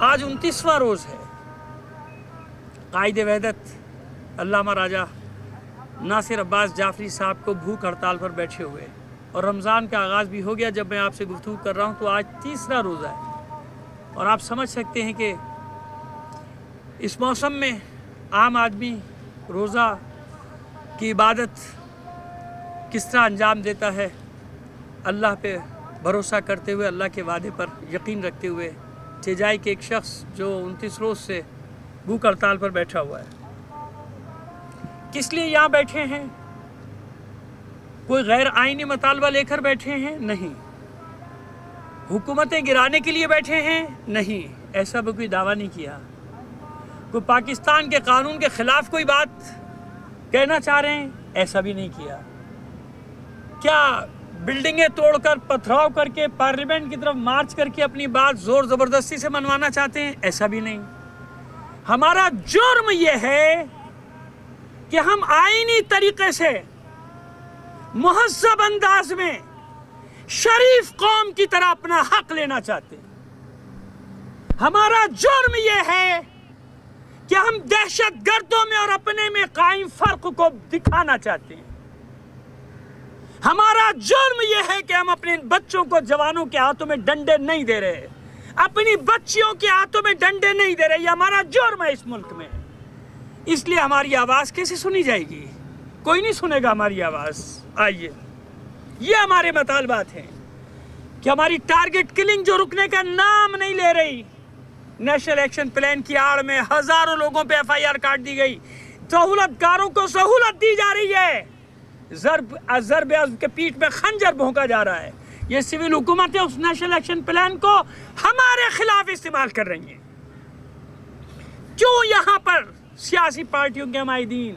आज 29वां रोज़ है। कायदे वहदत अल्लामा राजा नासिर अब्बास जाफरी साहब को भूख हड़ताल पर बैठे हुए, और रमज़ान का आगाज़ भी हो गया। जब मैं आपसे गुफ्तगू कर रहा हूँ तो आज 3रा रोज़ा है, और आप समझ सकते हैं कि इस मौसम में आम आदमी रोज़ा की इबादत किस तरह अंजाम देता है, अल्लाह पे भरोसा करते हुए, अल्लाह के वादे पर यकीन रखते हुए। चेजाई के एक शख्स जो 29 रोज़ से भूख हड़ताल पर बैठा हुआ है, किस लिए यहाँ बैठे हैं? कोई गैर आईनी मतालबा लेकर बैठे हैं? नहीं। हुकूमतें गिराने के लिए बैठे हैं? नहीं, ऐसा भी कोई दावा नहीं किया। कोई पाकिस्तान के कानून के खिलाफ कोई बात कहना चाह रहे हैं? ऐसा भी नहीं किया। क्या बिल्डिंगें तोड़कर, पथराव करके, पार्लियामेंट की तरफ मार्च करके अपनी बात जोर ज़बरदस्ती से मनवाना चाहते हैं? ऐसा भी नहीं। हमारा जुर्म यह है कि हम आईनी तरीके से मुहज़्ज़ब अंदाज में शरीफ कौम की तरह अपना हक लेना चाहते हैं। हमारा जुर्म यह है कि हम दहशत गर्दों में और अपने में कायम फर्क को दिखाना चाहते हैं। हमारा जुर्म यह है कि हम अपने बच्चों को जवानों के हाथों में डंडे नहीं दे रहे, अपनी बच्चियों के हाथों में डंडे नहीं दे रहे। ये हमारा जुर्म है इस मुल्क में। इसलिए हमारी आवाज़ कैसे सुनी जाएगी? कोई नहीं सुनेगा हमारी आवाज़। आइए, ये हमारे मतलबात हैं कि हमारी टारगेट किलिंग जो रुकने का नाम नहीं ले रही, नेशनल एक्शन प्लान की आड़ में हज़ारों लोगों पे FIR काट दी गई, सहूलतकारों को सहूलत दी जा रही है, ज़रब के पीठ में खंजर भोंका जा रहा है। ये सिविल हुकूमतें उस नेशनल एक्शन प्लान को हमारे खिलाफ इस्तेमाल कर रही हैं। क्यों यहाँ पर सियासी पार्टियों के हमायदीन,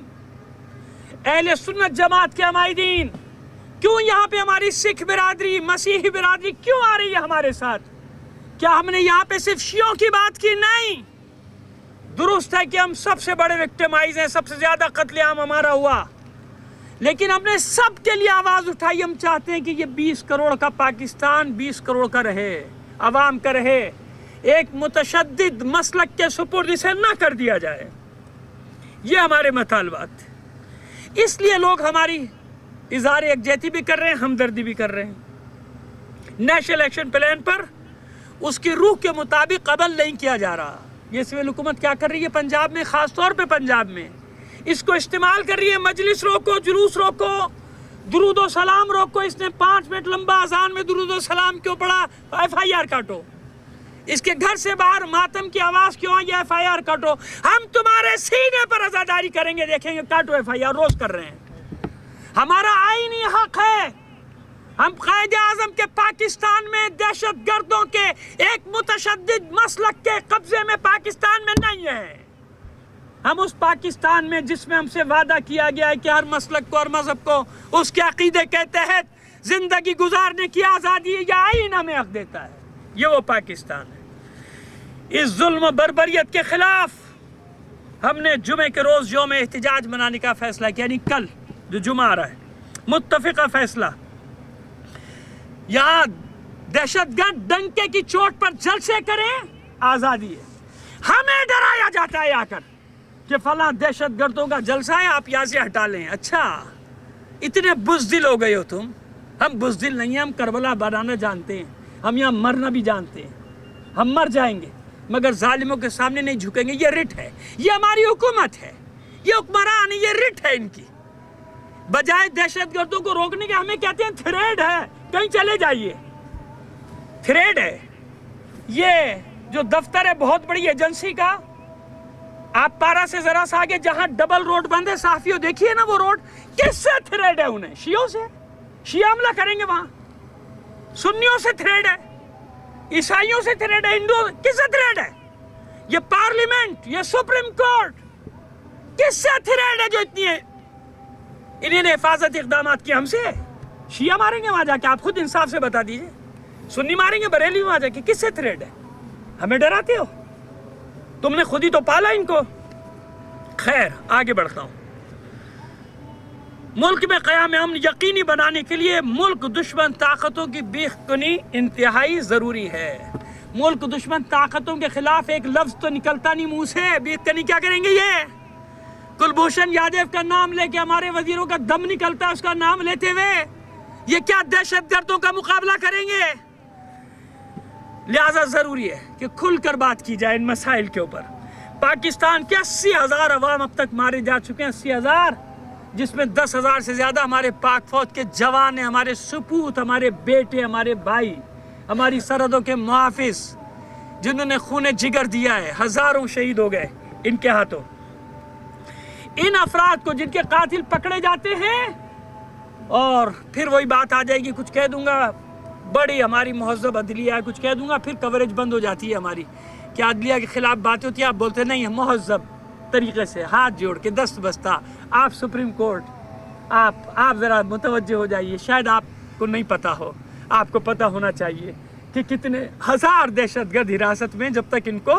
अहले सुन्नत जमात के हमायदीन, क्यों यहाँ पे हमारी सिख बिरादरी, मसीही बिरादरी क्यों आ रही है हमारे साथ? क्या हमने यहाँ पे सिर्फ शियों की बात की? नहीं। दुरुस्त है कि हम सबसे बड़े विक्टिमाइज हैं, सबसे ज्यादा कत्लेआम हमारा हुआ, लेकिन हमने सब के लिए आवाज उठाई। हम चाहते हैं कि ये 20 करोड़ का पाकिस्तान 20 करोड़ का रहे, अवाम का रहे, एक मुतशद्दिद मसलक के सुपुर्द इसे न कर दिया जाए। ये हमारे मतलबात। इसलिए लोग हमारी इज़हार यकजहती भी कर रहे हैं, हमदर्दी भी कर रहे हैं। नेशनल एक्शन प्लान पर उसकी रूह के मुताबिक अमल नहीं किया जा रहा। ये सिविल हुकूमत क्या कर रही है पंजाब में, ख़ास तौर पे पंजाब में इसको इस्तेमाल कर रही है। मजलिस रोको, जुलूस रोको, दुरूद सलाम रोको। इसने 5 मिनट लंबा अजान में दुरूद सलाम क्यों पढ़ा? FIR काटो। इसके घर से बाहर मातम की आवाज़ क्यों आई? FIR काटो। हम तुम्हारे सीने पर आज़ादारी करेंगे, देखेंगे, काटो FIR। रोज़ कर रहे हैं। हमारा आईनी हक है। हम कायदे आज़म के पाकिस्तान में दहशत गर्दों के एक मुतशद्दिद मसलक के कब्जे में पाकिस्तान में नहीं है। हम उस पाकिस्तान में जिसमें हमसे वादा किया गया है कि हर मसलक को और मजहब को उसके अकीदे के तहत जिंदगी गुजारने की आज़ादी या आईन हमें हक देता है, ये वो पाकिस्तान है। इस जुल्म बर्बरियत के खिलाफ हमने जुमे के रोज़ यौम एहतिजाज मनाने का फैसला किया, यानी कल जो जुमा आ रहा है, मुत्तफ़िक़ा फैसला। यहाँ दहशतगर्द डंके की चोट पर जलसे करें, आज़ादी है। हमें डराया जाता है आकर कि फला दहशतगर्दों का जलसा है, आप यहाँ से हटा लें। अच्छा, इतने बुज़दिल हो गए हो तुम। हम बुज़दिल नहीं हैं, हम करबला बनाना जानते हैं, हम यहाँ मरना भी जानते हैं। हम मर जाएंगे मगर जालिमों के सामने नहीं झुकेंगे। ये रिट है, ये हमारी हुकूमत है, ये हुक्मरान है, ये रिट है इनकी। बजाय दहशतगर्दों को रोकने के हमें कहते हैं थ्रेड है, कहीं चले जाइए। थ्रेड है ये जो दफ्तर है बहुत बड़ी एजेंसी का। आप पारा से जरा सा आगे जहां डबल रोड बंद है, साफियों देखिए ना वो रोड, किससे थ्रेड है उन्हें? शियों से। शिया हमला करेंगे वहां। सुन्नियों से थ्रेड है, ईसाइयों से थ्रेड है, हिंदुओं किससे थ्रेड है? ये पार्लियामेंट, ये सुप्रीम कोर्ट, किससे थ्रेड है जो इतनी है? इन्होंने हिफाजत इकदाम किए हमसे। शिया मारेंगे वहां जाके, आप खुद इंसाफ से बता दीजिए। सुन्नी मारेंगे बरेली वहां जाके, किससे थ्रेड है? हमें डराते हो? तुमने खुद ही तो पाला इनको। खैर, आगे बढ़ता हूं। मुल्क में क़याम अमन यकीनी बनाने के लिए मुल्क दुश्मन ताकतों की बेखुदी इंतहाई ज़रूरी है। मुल्क दुश्मन ताकतों के खिलाफ एक लफ्ज तो निकलता नहीं मुंह से, बेइज्जती क्या करेंगे? ये कुलभूषण यादव का नाम लेके हमारे वजीरों का दम निकलता है उसका नाम लेते हुए। ये क्या दहशतगर्दों का मुकाबला करेंगे? लिहाजा जरूरी है कि खुलकर बात की जाए इन मसाइल के ऊपर। पाकिस्तान के 80,000 अवाम अब तक मारे जा चुके हैं, 80,000, जिसमें 10,000 से ज्यादा हमारे पाक फौज के जवान हैं, हमारे सपूत, हमारे बेटे, हमारे भाई, हमारी सरहदों के मुहाफिज, जिन्होंने खून जिगर दिया है। हजारों शहीद हो गए इनके हाथों। इन अफराद को जिनके कातिल पकड़े जाते हैं और फिर वही बात आ जाएगी, कुछ कह दूंगा बड़ी हमारी महज़ब अदलिया है, कुछ कह दूंगा फिर कवरेज बंद हो जाती है हमारी, क्या अदलिया के खिलाफ बातें होती है, आप बोलते नहीं है महज़ब तरीके से हाथ जोड़ के दस्त बस्ता। आप सुप्रीम कोर्ट, आप ज़रा मुतवज्जे हो जाइए, शायद आपको नहीं पता हो, आपको पता होना चाहिए कि कितने हजार दहशतगर्द हिरासत में, जब तक इनको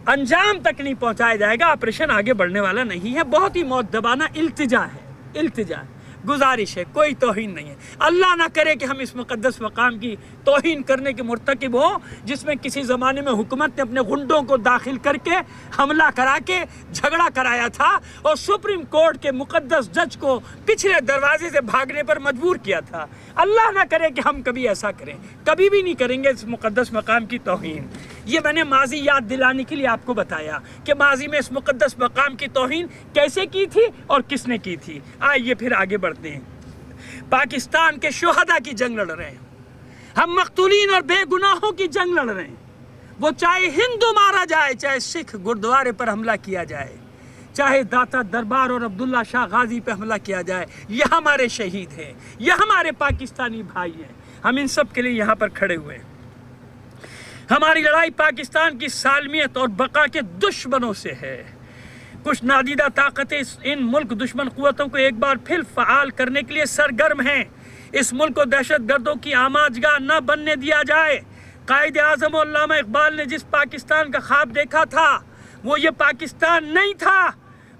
अंजाम तक नहीं पहुंचाया जाएगा ऑपरेशन आगे बढ़ने वाला नहीं है। बहुत ही मौत दबाना इल्तिजा है, इल्तिजा, गुजारिश है, कोई तौहीन नहीं है। अल्लाह ना करे कि हम इस मुक़द्दस मकाम की तौहीन करने के मुर्तकिब हों, जिसमें किसी ज़माने में हुकूमत ने अपने गुंडों को दाखिल करके हमला करा के झगड़ा कराया था और सुप्रीम कोर्ट के मुक़द्दस जज को पिछले दरवाजे से भागने पर मजबूर किया था। अल्लाह ना करे कि हम कभी ऐसा करें, कभी भी नहीं करेंगे इस मुक़द्दस मकाम की तौहीन। ये मैंने माजी याद दिलाने के लिए आपको बताया कि माजी में इस मुक़द्दस मकाम की तौहीन कैसे की थी और किसने की थी। आइए फिर आगे बढ़ते हैं। पाकिस्तान के शुहदा की जंग लड़ रहे हैं हम, मक़तूलीन और बेगुनाहों की जंग लड़ रहे हैं। वो चाहे हिंदू मारा जाए, चाहे सिख गुरुद्वारे पर हमला किया जाए, चाहे दाता दरबार और अब्दुल्ला शाह गाजी पे हमला किया जाए, ये हमारे शहीद हैं, ये हमारे पाकिस्तानी भाई हैं। हम इन सब के लिए यहाँ पर खड़े हुए हैं। हमारी लड़ाई पाकिस्तान की सालमियत और बका के दुश्मनों से है। कुछ नादीदा ताकतें इन मुल्क दुश्मन क़ुव्वतों को एक बार फिर फ़आल करने के लिए सरगर्म हैं। इस मुल्क को दहशतगर्दों की आमाजगाह न बनने दिया जाए। कायदे आज़म और अल्लामा इकबाल ने जिस पाकिस्तान का ख्वाब देखा था, वो ये पाकिस्तान नहीं था।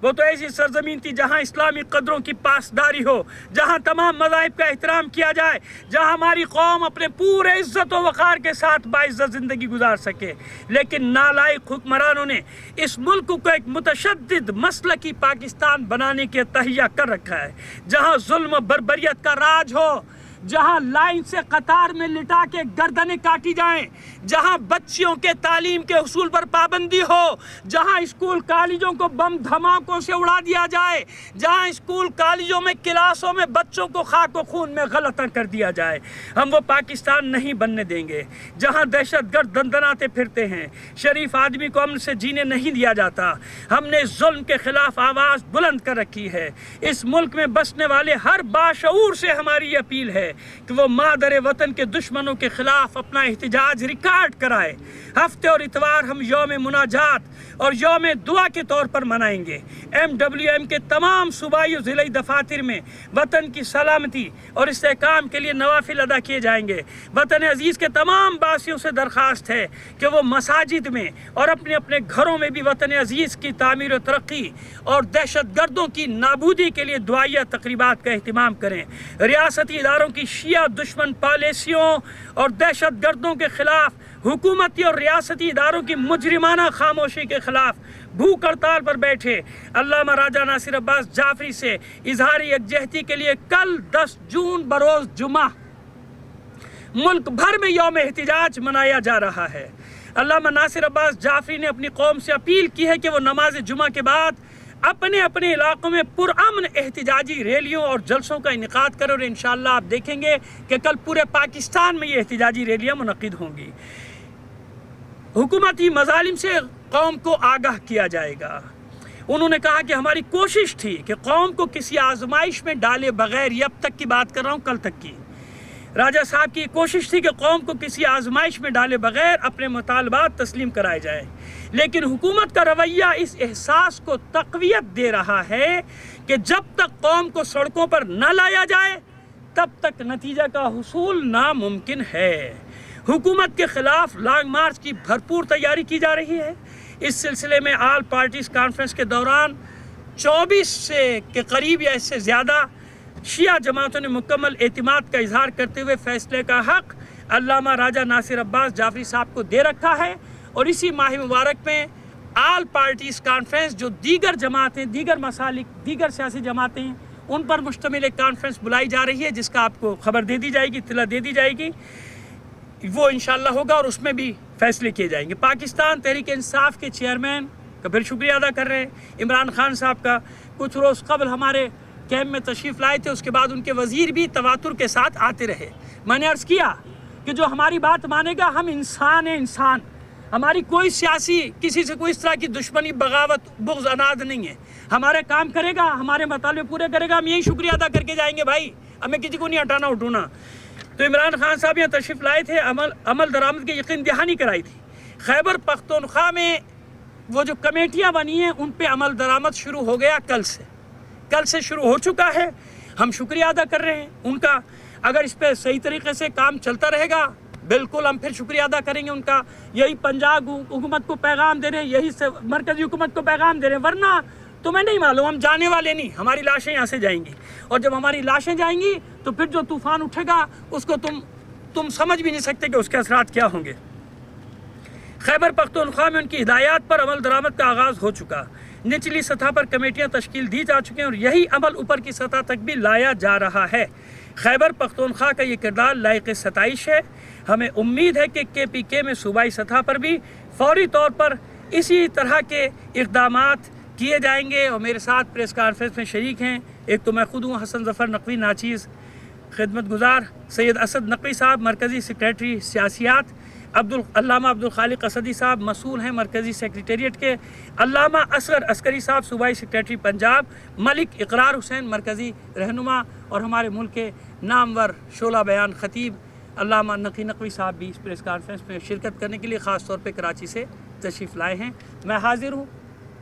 वो तो ऐसी सरजमीन थी जहाँ इस्लामी कदरों की पासदारी हो, जहाँ तमाम मज़ाहिब का एहतराम किया जाए, जहाँ हमारी कौम अपने पूरे इज़्ज़त व वक़ार के साथ बाइज़्ज़त ज़िंदगी गुजार सके। लेकिन नालायक हुक्मरानों ने इस मुल्क को एक मुतशद्दिद मसलकी पाकिस्तान बनाने के तहिया कर रखा है, जहाँ जुल्म बर्बरियत का राज हो, जहां लाइन से कतार में लिटा के गर्दनें काटी जाएं, जहां बच्चियों के तालीम के हुसूल पर पाबंदी हो, जहां स्कूल कॉलेजों को बम धमाकों से उड़ा दिया जाए, जहां स्कूल कॉलेजों में क्लासों में बच्चों को खाक व खून में गलता कर दिया जाए। हम वो पाकिस्तान नहीं बनने देंगे जहां दहशतगर्द दंदनाते फिरते हैं, शरीफ आदमी को अमन से जीने नहीं दिया जाता। हमने जुल्म के खिलाफ आवाज़ बुलंद कर रखी है। इस मुल्क में बसने वाले हर बाशऊर से हमारी अपील है कि वो मादर वतन के दुश्मनों के खिलाफ अपना एहतजाज रिकॉर्ड कराए। हफ्ते और इतवार हम यौम मुनाजात और यौम दुआ के तौर पर मनाएंगे। MWM के तमाम सूबाई और ज़िलाई दफातर में वतन की सलामती और इस्तेहकाम के लिए नवाफिल अदा किए जाएंगे। वतन अजीज़ के तमाम बासियों से दरख्वास्त है कि वो मसाजिद में और अपने अपने घरों में भी वतन अजीज़ की तामीर और तरक्की और दहशतगर्दों की नाबूदी के लिए दुआया तकरीबात का अहतमाम करें। रियासती इदारों की शिया दुश्मन पॉलिसियों और दहशतगर्दों के खिलाफ, हुकूमती और रियासती इदारों की मुजरिमाना खामोशी के खिलाफ भूख हड़ताल पर बैठे अल्लामा राजा नासिर अब्बास जाफरी से इजहार यकजहती के लिए कल 10 जून बरोज़ जुमा मुल्क भर में यौम एहतिजाज मनाया जा रहा है। अल्लामा नासिर अब्बास जाफरी ने अपनी कौम से अपील की है कि वो नमाज जुमा के बाद अपने अपने इलाकों में पुरअमन एहतिजाजी रैलियों और जलसों का इनेकाद करें और इंशाअल्लाह आप देखेंगे कि कल पूरे पाकिस्तान में ये एहतिजाजी रैलियाँ मुनक्किद होंगी। हुकूमती मजालिम से कौम को आगाह किया जाएगा। उन्होंने कहा कि हमारी कोशिश थी कि कौम को किसी आजमाइश में डाले बगैर, ये अब तक की बात कर रहा हूँ, कल तक की, राजा साहब की कोशिश थी कि कौम को किसी आजमाइश में डाले बगैर अपने मुतालबात तस्लीम कराए जाए। लेकिन हुकूमत का रवैया इस एहसास को तक़वियत दे रहा है कि जब तक कौम को सड़कों पर न लाया जाए तब तक नतीजा का हुसूल नामुमकिन है। हुकूमत के खिलाफ लॉन्ग मार्च की भरपूर तैयारी की जा रही है। इस सिलसिले में ऑल पार्टीज़ कॉन्फ्रेंस के दौरान 24 से के करीब या इससे ज़्यादा शिया जमातों ने मुकम्मल एतिमाद का इजहार करते हुए फैसले का हक अल्लामा राजा नासिर अब्बास जाफरी साहब को दे रखा है। और इसी माह मुबारक में आल पार्टीज़ कॉन्फ्रेंस, जो दीगर जमातें, दीगर मसालिक, दीगर सियासी जमातें हैं, उन पर मुश्तमिल एक कॉन्फ्रेंस बुलाई जा रही है, जिसका आपको खबर दे दी जाएगी, इत्तला दे दी जाएगी। वो इंशाअल्लाह होगा और उसमें भी फैसले किए जाएंगे। पाकिस्तान तहरीक इंसाफ के चेयरमैन का फिर शुक्रिया अदा कर रहे हैं, इमरान खान साहब का। कुछ रोज़ कबल हमारे कैंप में तशरीफ़ लाए थे, उसके बाद उनके वज़ीर भी तवातुर के साथ आते रहे। मैंने अर्ज़ किया कि जो हमारी बात मानेगा, हम इंसान हैं, इंसान। हमारी कोई सियासी किसी से कोई इस तरह की दुश्मनी, बगावत, बुग़्ज़, अनाद नहीं है। हमारे काम करेगा, हमारे मतलब पूरे करेगा, हम यही शुक्रिया अदा करके जाएंगे भाई, हमें किसी को नहीं हटाना उठूना। तो इमरान खान साहब यहाँ तशरीफ़ लाए थे, अमल दरामद की यकीन दहानी कराई थी। खैबर पख्तूनख्वा में वो जो कमेटियाँ बनी हैं, उन पे अमल दरामद शुरू हो गया कल से शुरू हो चुका है। हम शुक्रिया अदा कर रहे हैं उनका। अगर इस पर सही तरीके से काम चलता रहेगा, बिल्कुल हम फिर शुक्रिया अदा करेंगे उनका। यही पंजाब हुकूमत को पैगाम दे रहे हैं, यही मरकज़ी हुकूमत को पैगाम दे रहे हैं। वरना तुम्हें नहीं मालूम, हम जाने वाले नहीं, हमारी लाशें यहाँ से जाएंगी। और जब हमारी लाशें जाएंगी तो फिर जो तूफ़ान उठेगा उसको तुम समझ भी नहीं सकते कि उसके असरात क्या होंगे। खैबर पख्तूनख्वा में उनकी हिदायत पर अमल दरामद का आगाज़ हो चुका। निचली सतह पर कमेटियाँ तश्कील दी जा चुकी हैं और यही अमल ऊपर की सतह तक भी लाया जा रहा है। खैबर पख्तूनख्वा का ये किरदार लायक सताइश है। हमें उम्मीद है कि KPK में सूबाई सतह पर भी फौरी तौर पर इसी तरह के इक़दामात किए जाएंगे। और मेरे साथ प्रेस कॉन्फ्रेंस में शरीक हैं, एक तो मैं खुद हूँ, हसन ज़फ़र नकवी नाचीज़, खिदमत गुजार सैयद असद नकवी साहब मरकज़ी सेक्रेटरी सियासियात, अल्लामा अब्दुल खालिक असदी साहब मसूल हैं मरकज़ी सेक्रेटेरिएट के, अल्लामा असगर अस्करी साहब सूबाई सेक्रेटरी पंजाब, मलिक इकरार हुसैन मरकज़ी रहनुमा, और हमारे मुल्क के नामवर शोला बयान ख़तीब अल्लामा नकी नकवी साहब भी इस प्रेस कॉन्फ्रेंस में शिरकत करने के लिए ख़ास तौर पर कराची से तशरीफ़ लाए हैं। मैं हाज़िर हूँ,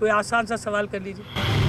कोई आसान सा सवाल कर लीजिए।